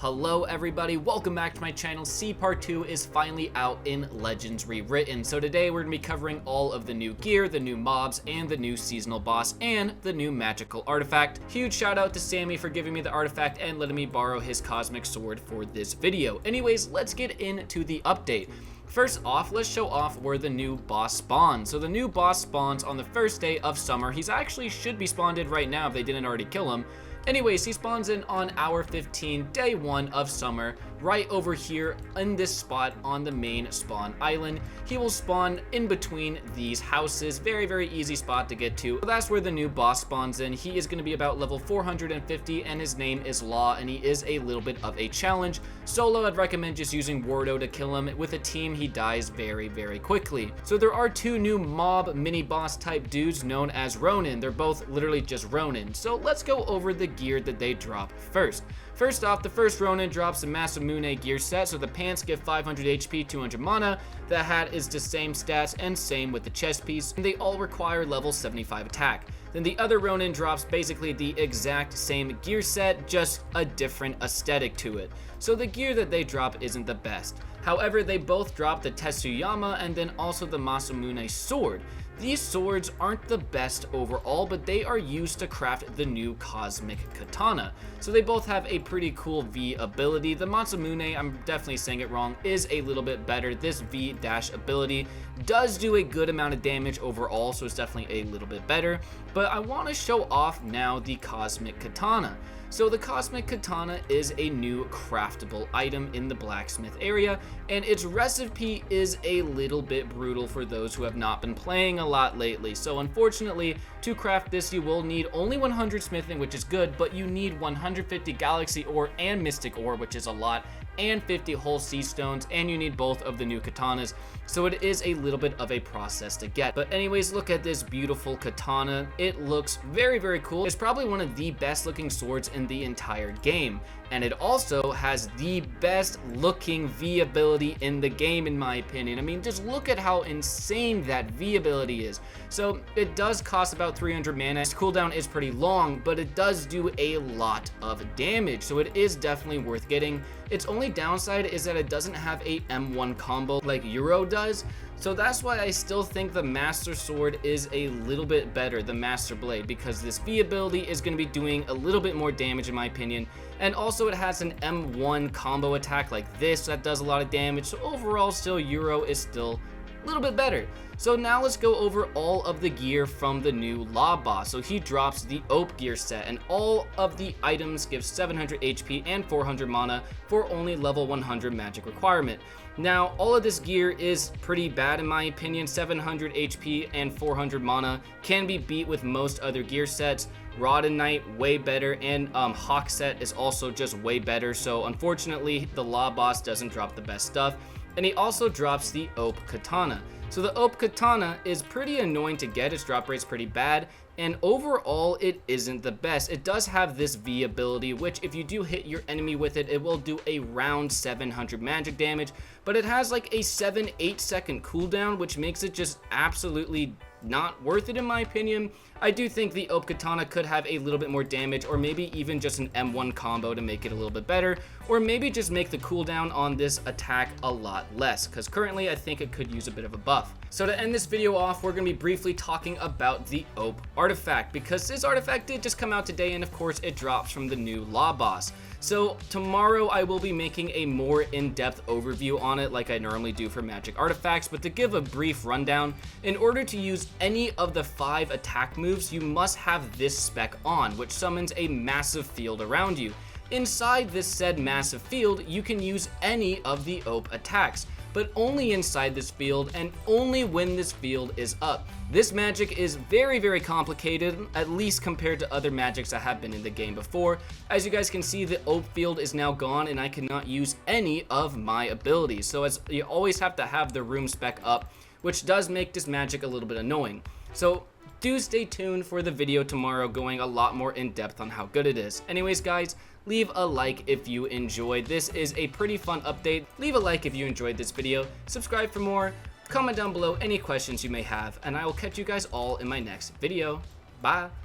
Hello everybody, welcome back to my channel. Part 2 is finally out in Legends Rewritten. So today we're going to be covering all of the new gear, the new mobs, and the new seasonal boss, and the new magical artifact. Huge shout out to Sammy for giving me the artifact and letting me borrow his cosmic sword for this video. Anyways, let's get into the update. First off, let's show off where the new boss spawns. So the new boss spawns on the first day of summer. He's actually should be spawned in right now if they didn't already kill him. Anyways, he spawns in on hour 15, day 1 of summer, right over here in this spot on the main spawn island. He will spawn in between these houses. Very easy spot to get to. So that's where the new boss spawns in. He is going to be about level 450 and his name is Law, and he is a little bit of a challenge. Solo, I'd recommend just using Wardo to kill him. With a team, he dies very quickly. So there are two new mob mini boss type dudes known as Ronin. They're both literally just Ronin. So let's go over the gear that they drop first. First off, the first Ronin drops the Masamune gear set, so the pants give 500 HP, 200 mana, the hat is the same stats, and same with the chest piece, and they all require level 75 attack. Then the other Ronin drops basically the exact same gear set, just a different aesthetic to it. So the gear that they drop isn't the best. However, they both drop the Tetsuyama and then also the Masamune sword. These swords aren't the best overall, but they are used to craft the new cosmic katana. So they both have a pretty cool V ability. The Masamune, I'm definitely saying it wrong, is a little bit better. This V dash ability does do a good amount of damage overall, so it's definitely a little bit better. But I want to show off now the cosmic katana. So the cosmic katana is a new craftable item in the blacksmith area, and its recipe is a little bit brutal for those who have not been playing a lot lately. So unfortunately, to craft this, you will need only 100 smithing, which is good, but you need 150 galaxy ore and mystic ore, which is a lot, and 50 whole sea stones, and you need both of the new katanas, so it is a little bit of a process to get. But anyways, look at this beautiful katana. It looks very cool. It's probably one of the best looking swords in the entire game, and it also has the best looking V ability in the game, in my opinion. I mean, just look at how insane that V ability is. So it does cost about 300 mana. Its cooldown is pretty long, but it does do a lot of damage, so it is definitely worth getting. Its only downside is that it doesn't have a M1 combo like Euro does, so that's why I still think the Master Sword is a little bit better, the Master Blade, because this V ability is going to be doing a little bit more damage in my opinion, and also it has an M1 combo attack like this that does a lot of damage, so overall still Euro is still a little bit better. So now let's go over all of the gear from the new Law boss. So he drops the Ope gear set, and all of the items give 700 HP and 400 mana for only level 100 magic requirement. Now all of this gear is pretty bad in my opinion. 700 HP and 400 mana can be beat with most other gear sets. Rod and Knight way better, and Hawk set is also just way better. So unfortunately the Law boss doesn't drop the best stuff, and he also drops the Ope katana. So the Ope katana is pretty annoying to get. Its drop rate's pretty bad, and overall it isn't the best. It does have this V ability, which if you do hit your enemy with it, it will do around 700 magic damage, but it has like a 7-8 second cooldown, which makes it just absolutely not worth it in my opinion. I do think the Ope katana could have a little bit more damage, or maybe even just an M1 combo to make it a little bit better, or maybe just make the cooldown on this attack a lot less, because currently I think it could use a bit of a buff. So to end this video off, we're going to be briefly talking about the Ope artifact, because this artifact did just come out today, and of course it drops from the new Law boss. So tomorrow I will be making a more in-depth overview on it like I normally do for magic artifacts, but to give a brief rundown, in order to use any of the 5 attack moves, you must have this spec on, which summons a massive field around you. Inside this said massive field, you can use any of the Ope attacks, but only inside this field and only when this field is up. This magic is very complicated, at least compared to other magics that have been in the game before. As you guys can see, the Ope field is now gone and I cannot use any of my abilities. So you always have to have the room spec up, which does make this magic a little bit annoying. So do stay tuned for the video tomorrow going a lot more in depth on how good it is. Anyways guys, leave a like if you enjoyed. This is a pretty fun update. Leave a like if you enjoyed this video. Subscribe for more. Comment down below any questions you may have, and I will catch you guys all in my next video. Bye.